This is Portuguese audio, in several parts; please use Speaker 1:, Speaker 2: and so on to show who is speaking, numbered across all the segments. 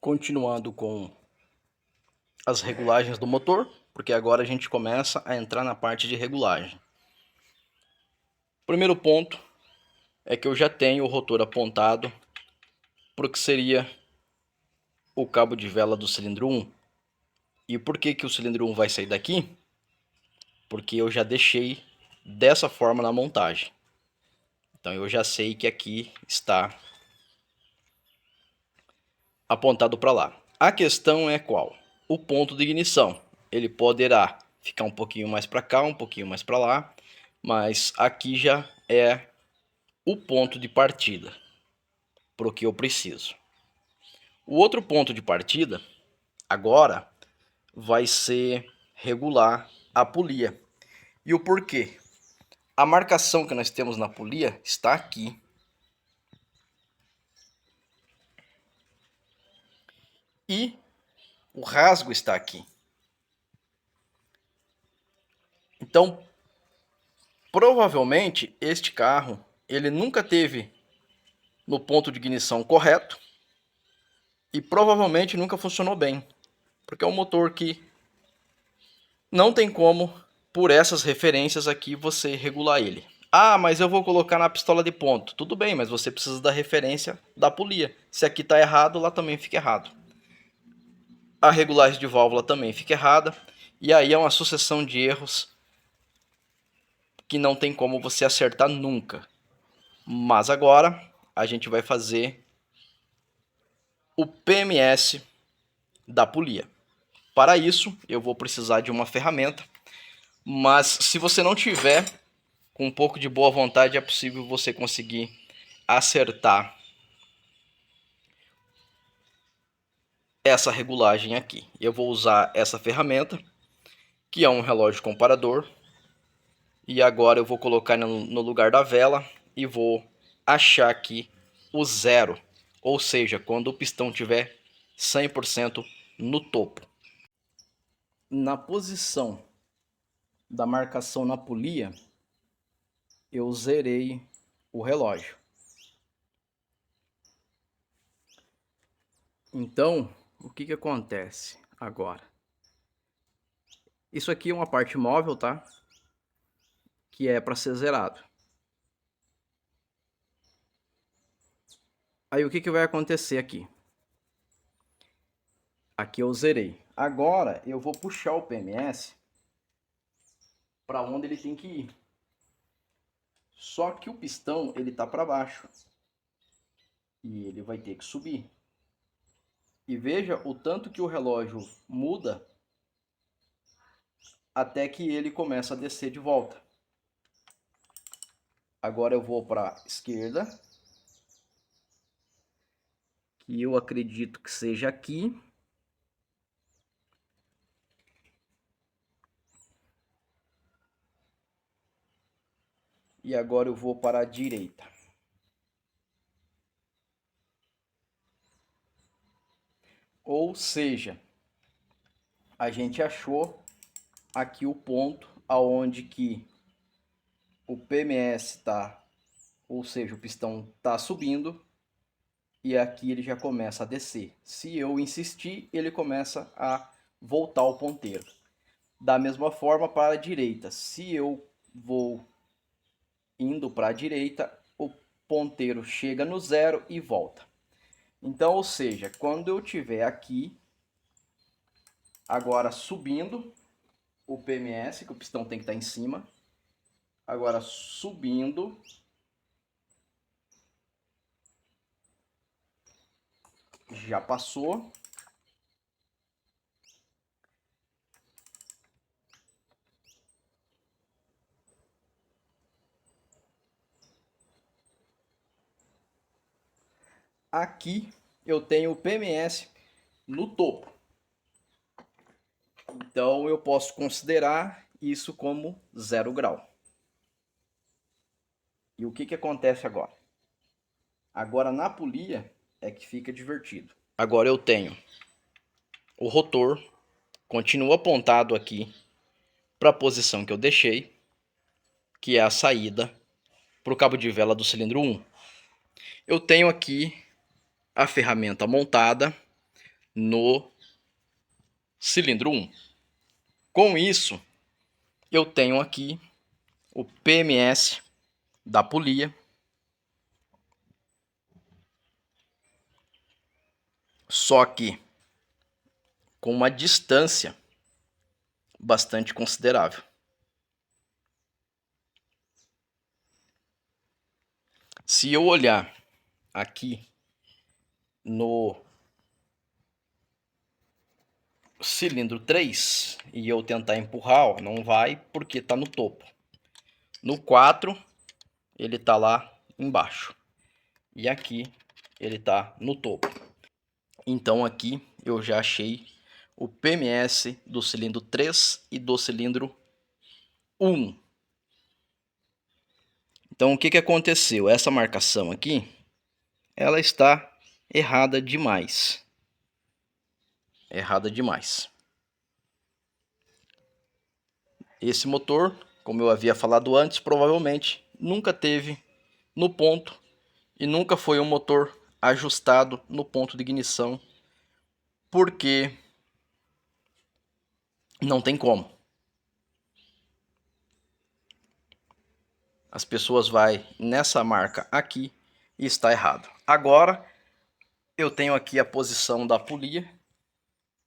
Speaker 1: Continuando com as regulagens do motor, porque agora a gente começa a entrar na parte de regulagem. Primeiro ponto é que eu já tenho o rotor apontado para o que seria o cabo de vela do cilindro 1. E por que o cilindro 1 vai sair daqui? Porque eu já deixei dessa forma na montagem. Então eu já sei que aqui está apontado para lá. A questão é qual? O ponto de ignição. Ele poderá ficar um pouquinho mais para cá, um pouquinho mais para lá, mas aqui já é o ponto de partida para o que eu preciso. O outro ponto de partida agora vai ser regular a polia. E o porquê? A marcação que nós temos na polia está aqui. E o rasgo está aqui. Então, provavelmente este carro ele nunca teve no ponto de ignição correto e provavelmente nunca funcionou bem, porque é um motor que não tem como, por essas referências aqui, você regular ele. Ah, mas eu vou colocar na pistola de ponto. Tudo bem, mas você precisa da referência da polia. Se aqui está errado, lá também fica errado. A regulagem de válvula também fica errada. E aí é uma sucessão de erros que não tem como você acertar nunca. Mas agora a gente vai fazer o PMS da polia. Para isso, eu vou precisar de uma ferramenta, mas se você não tiver, com um pouco de boa vontade, é possível você conseguir acertar essa regulagem aqui. Eu vou usar essa ferramenta, que é um relógio comparador, e agora eu vou colocar no lugar da vela e vou achar aqui o zero, ou seja, quando o pistão tiver 100% no topo. Na posição da marcação na polia, eu zerei o relógio. Então, o que acontece agora? Isso aqui é uma parte móvel, tá? Que é para ser zerado. Aí o que vai acontecer aqui? Aqui eu zerei. Agora eu vou puxar o PMS para onde ele tem que ir. Só que o pistão ele tá para baixo. E ele vai ter que subir. E veja o tanto que o relógio muda até que ele começa a descer de volta. Agora eu vou para a esquerda, que eu acredito que seja aqui. E agora eu vou para a direita. Ou seja, a gente achou aqui o ponto aonde que o PMS está, ou seja, o pistão está subindo e aqui ele já começa a descer. Se eu insistir, ele começa a voltar ao ponteiro. Da mesma forma para a direita, se eu vou indo para a direita, o ponteiro chega no zero e volta. Então, ou seja, quando eu tiver aqui, agora subindo o PMS, que o pistão tem que estar em cima, agora subindo, já passou. Aqui eu tenho o PMS no topo. Então eu posso considerar isso como 0 grau. E o que acontece agora? Agora na polia é que fica divertido. Agora eu tenho o rotor, continua apontado aqui para a posição que eu deixei, que é a saída para o cabo de vela do cilindro 1. Eu tenho aqui a ferramenta montada, no cilindro 1. Com isso, eu tenho aqui o PMS da polia, só que com uma distância bastante considerável. Se eu olhar aqui no cilindro 3 e eu tentar empurrar, ó, não vai porque está no topo. No 4 ele está lá embaixo e aqui ele está no topo. Então aqui eu já achei o PMS do cilindro 3 e do cilindro 1. Então o que aconteceu? Essa marcação aqui, ela está errada demais. Errada demais. Esse motor, como eu havia falado antes, provavelmente nunca teve no ponto e nunca foi um motor ajustado no ponto de ignição, porque não tem como. As pessoas vai nessa marca aqui e está errado. Agora eu tenho aqui a posição da polia,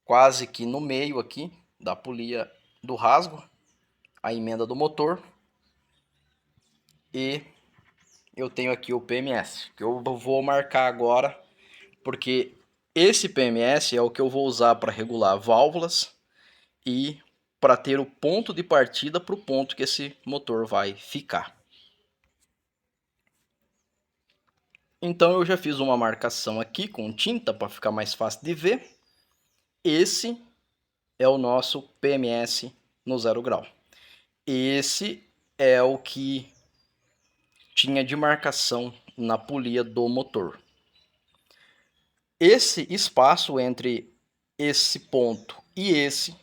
Speaker 1: quase que no meio aqui da polia do rasgo, a emenda do motor, e eu tenho aqui o PMS, que eu vou marcar agora, porque esse PMS é o que eu vou usar para regular válvulas e para ter o ponto de partida para o ponto que esse motor vai ficar. Então eu já fiz uma marcação aqui com tinta para ficar mais fácil de ver. Esse é o nosso PMS no 0 grau. Esse é o que tinha de marcação na polia do motor. Esse espaço entre esse ponto e esse,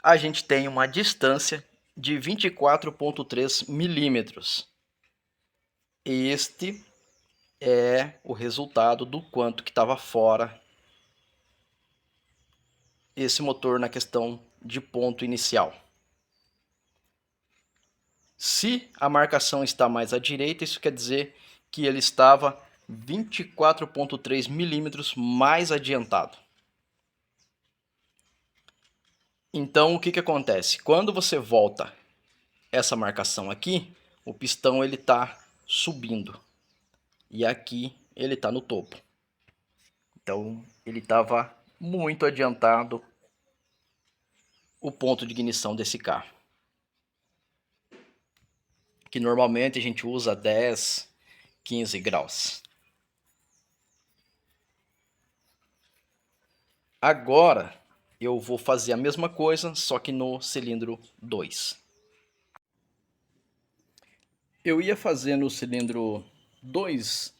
Speaker 1: a gente tem uma distância de 24,3 milímetros. Este é o resultado do quanto que estava fora esse motor na questão de ponto inicial. Se a marcação está mais à direita, isso quer dizer que ele estava 24,3 milímetros mais adiantado. Então o que acontece? Quando você volta essa marcação aqui, o pistão ele está subindo e aqui ele está no topo. Então ele estava muito adiantado o ponto de ignição desse carro, que normalmente a gente usa 10, 15 graus. Agora eu vou fazer a mesma coisa, só que no cilindro 2. Eu ia fazer no cilindro 2,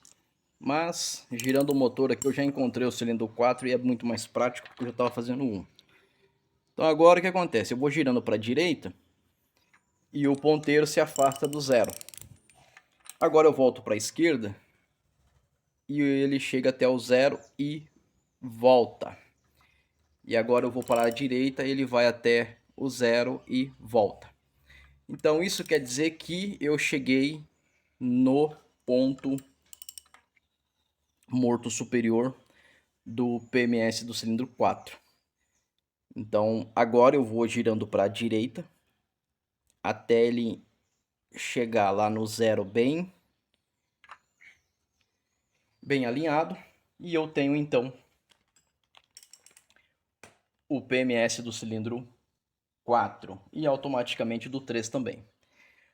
Speaker 1: mas girando o motor aqui eu já encontrei o cilindro 4 e é muito mais prático porque eu já estava fazendo 1. Então agora o que acontece? Eu vou girando para a direita e o ponteiro se afasta do 0. Agora eu volto para a esquerda e ele chega até o 0 e volta. E agora eu vou para a direita e ele vai até o 0 e volta. Então isso quer dizer que eu cheguei no ponto morto superior do PMS do cilindro 4. Então agora eu vou girando para a direita até ele chegar lá no 0 bem alinhado, e eu tenho então o PMS do cilindro 4 e automaticamente do 3 também.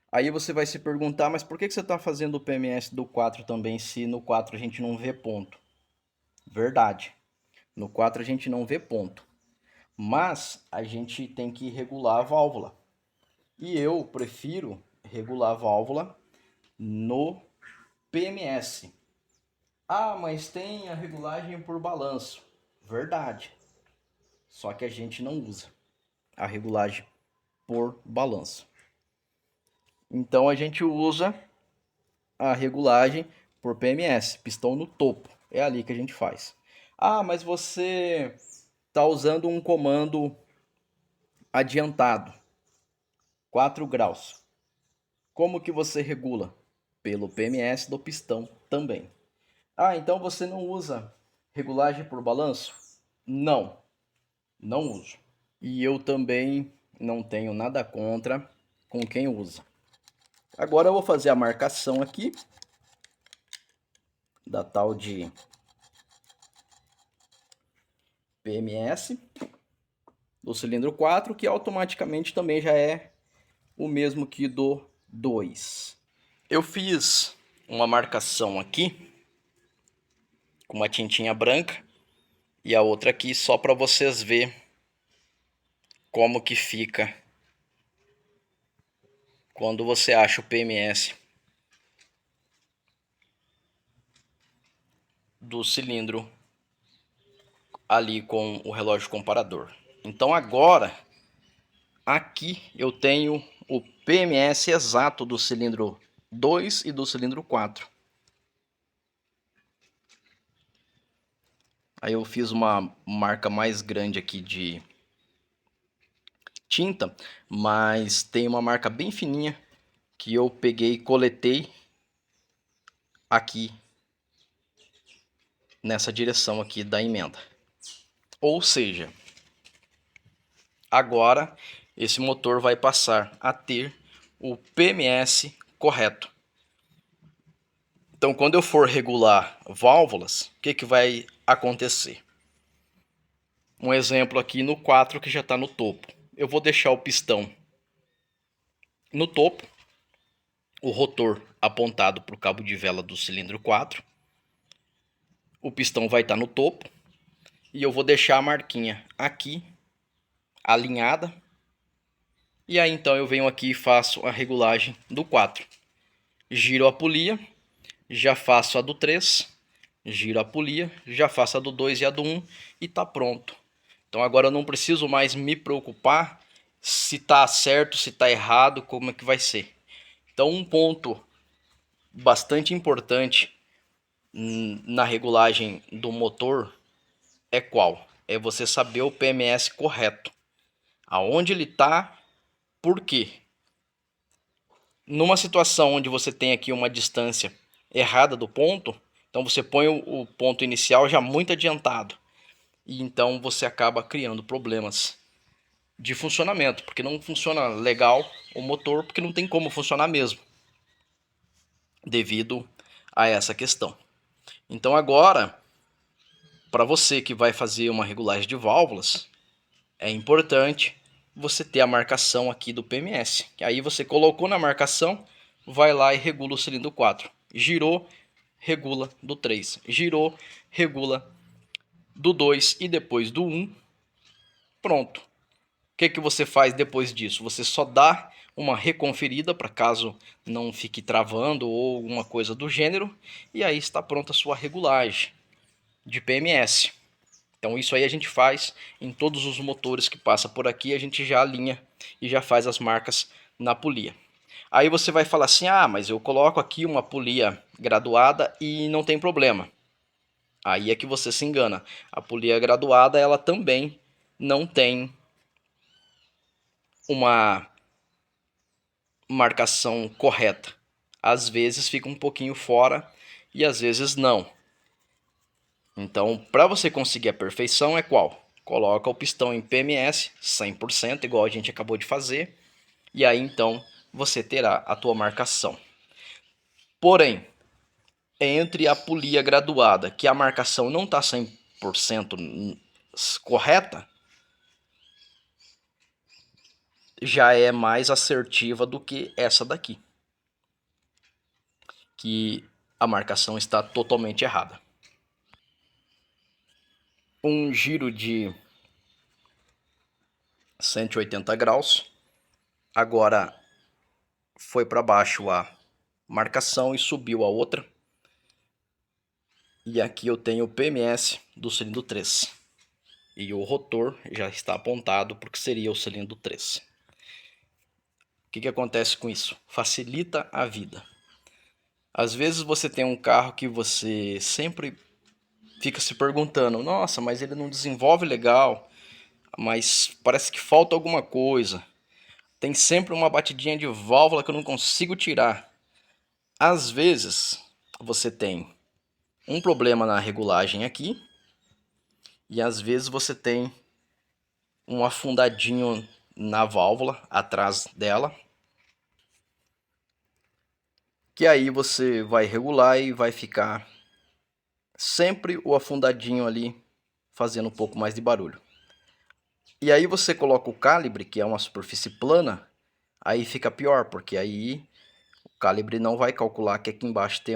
Speaker 1: Aí você vai se perguntar, mas por que você está fazendo o PMS do 4 também, se no 4 a gente não vê ponto? Verdade, no 4 a gente não vê ponto, mas a gente tem que regular a válvula. E eu prefiro regular a válvula no PMS. Ah, mas tem a regulagem por balanço. Verdade. Só que a gente não usa a regulagem por balanço. Então a gente usa a regulagem por PMS, pistão no topo. É ali que a gente faz. Ah, mas você está usando um comando adiantado, 4 graus. Como que você regula? Pelo PMS do pistão também. Ah, então você não usa regulagem por balanço? Não, não uso. E eu também não tenho nada contra com quem usa. Agora eu vou fazer a marcação aqui da tal de PMS do cilindro 4, que automaticamente também já é o mesmo que do 2. Eu fiz uma marcação aqui com uma tintinha branca e a outra aqui só para vocês verem como que fica quando você acha o PMS do cilindro ali com o relógio comparador. Então agora aqui eu tenho o PMS exato do cilindro 2 e do cilindro 4. Aí eu fiz uma marca mais grande aqui de tinta, mas tem uma marca bem fininha que eu peguei e coletei aqui nessa direção aqui da emenda. Ou seja, agora esse motor vai passar a ter o PMS correto. Então, quando eu for regular válvulas, o que vai acontecer? Um exemplo aqui no 4 que já está no topo. Eu vou deixar o pistão no topo, o rotor apontado para o cabo de vela do cilindro 4. O pistão vai estar no topo e eu vou deixar a marquinha aqui alinhada. E aí então eu venho aqui e faço a regulagem do 4. Giro a polia, já faço a do 3, giro a polia, já faço a do 2 e a do 1 e tá pronto. Então agora eu não preciso mais me preocupar se tá certo, se tá errado, como é que vai ser. Então um ponto bastante importante na regulagem do motor é qual? É você saber o PMS correto. Aonde ele tá, por quê? Numa situação onde você tem aqui uma distância errada do ponto, então você põe o ponto inicial já muito adiantado. E então você acaba criando problemas de funcionamento, porque não funciona legal o motor, porque não tem como funcionar mesmo, devido a essa questão. Então agora, para você que vai fazer uma regulagem de válvulas, é importante você ter a marcação aqui do PMS. Que aí você colocou na marcação, vai lá e regula o cilindro 4. Girou, regula do 3. Girou, regula do 2 e depois do 1. Pronto. O que você faz depois disso? Você só dá uma reconferida para caso não fique travando ou alguma coisa do gênero. E aí está pronta a sua regulagem de PMS. Então isso aí a gente faz em todos os motores que passa por aqui, a gente já alinha e já faz as marcas na polia. Aí você vai falar assim, ah, mas eu coloco aqui uma polia graduada e não tem problema. Aí é que você se engana. A polia graduada ela também não tem uma marcação correta. Às vezes fica um pouquinho fora e às vezes não. Então, para você conseguir a perfeição é qual? Coloca o pistão em PMS 100%, igual a gente acabou de fazer, e aí então você terá a tua marcação. Porém, entre a polia graduada, que a marcação não está 100% correta, já é mais assertiva do que essa daqui, que a marcação está totalmente errada. Um giro de 180 graus, agora foi para baixo a marcação e subiu a outra. E aqui eu tenho o PMS do cilindro 3. E o rotor já está apontado porque seria o cilindro 3. O que acontece com isso? Facilita a vida. Às vezes você tem um carro que você sempre fica se perguntando, nossa, mas ele não desenvolve legal, mas parece que falta alguma coisa. Tem sempre uma batidinha de válvula que eu não consigo tirar. Às vezes você tem um problema na regulagem aqui e às vezes você tem um afundadinho na válvula atrás dela, que aí você vai regular e vai ficar sempre o afundadinho ali fazendo um pouco mais de barulho. E aí você coloca o calibre, que é uma superfície plana, aí fica pior, porque aí o calibre não vai calcular que aqui embaixo tem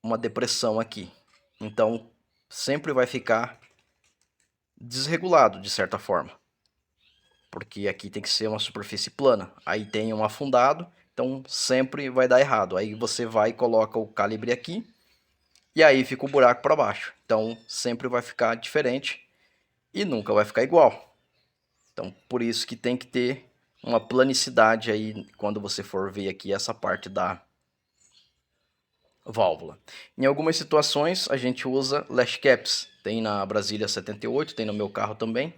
Speaker 1: uma depressão aqui. Então sempre vai ficar desregulado de certa forma. Porque aqui tem que ser uma superfície plana. Aí tem um afundado, então sempre vai dar errado. Aí você vai e coloca o calibre aqui, e aí fica o buraco para baixo. Então sempre vai ficar diferente e nunca vai ficar igual. Então por isso que tem que ter uma planicidade aí quando você for ver aqui essa parte da válvula. Em algumas situações a gente usa lash caps. Tem na Brasília 78, tem no meu carro também,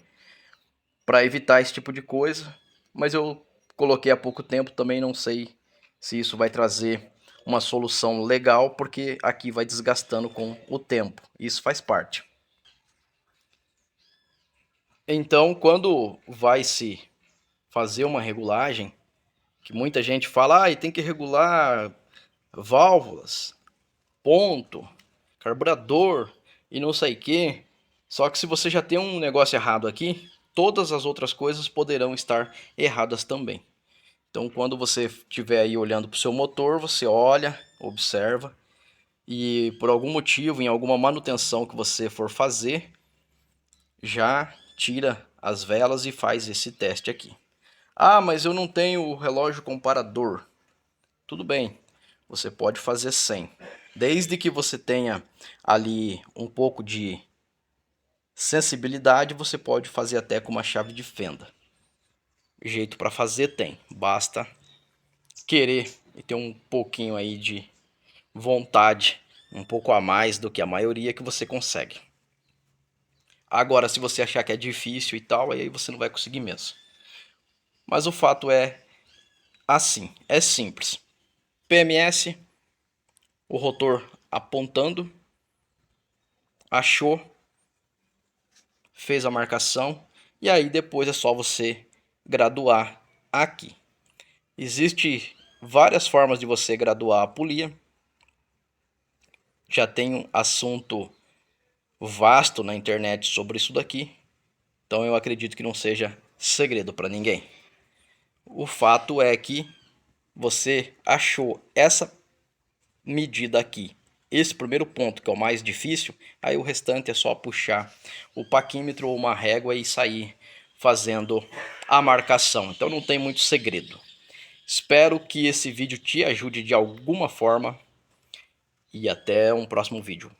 Speaker 1: para evitar esse tipo de coisa. Mas eu coloquei há pouco tempo, também não sei se isso vai trazer uma solução legal, porque aqui vai desgastando com o tempo. Isso faz parte. Então, quando vai se fazer uma regulagem, que muita gente fala, tem que regular válvulas, ponto, carburador e não sei o que. Só que se você já tem um negócio errado aqui, todas as outras coisas poderão estar erradas também. Então, quando você estiver aí olhando para o seu motor, você olha, observa e por algum motivo, em alguma manutenção que você for fazer, já tira as velas e faz esse teste aqui. Ah, mas eu não tenho o relógio comparador. Tudo bem, você pode fazer sem. Desde que você tenha ali um pouco de sensibilidade, você pode fazer até com uma chave de fenda. Jeito para fazer tem, basta querer e ter um pouquinho aí de vontade, um pouco a mais do que a maioria, que você consegue. Agora, se você achar que é difícil e tal, aí você não vai conseguir mesmo. Mas o fato é assim, é simples. PMS, o rotor apontando, achou, fez a marcação e aí depois é só você graduar aqui. Existe várias formas de você graduar a polia. Já tem um assunto vasto na internet sobre isso daqui, então eu acredito que não seja segredo para ninguém. O fato é que você achou essa medida aqui, esse primeiro ponto que é o mais difícil, aí o restante é só puxar o paquímetro ou uma régua e sair fazendo a marcação. Então não tem muito segredo. Espero que esse vídeo te ajude de alguma forma e até um próximo vídeo.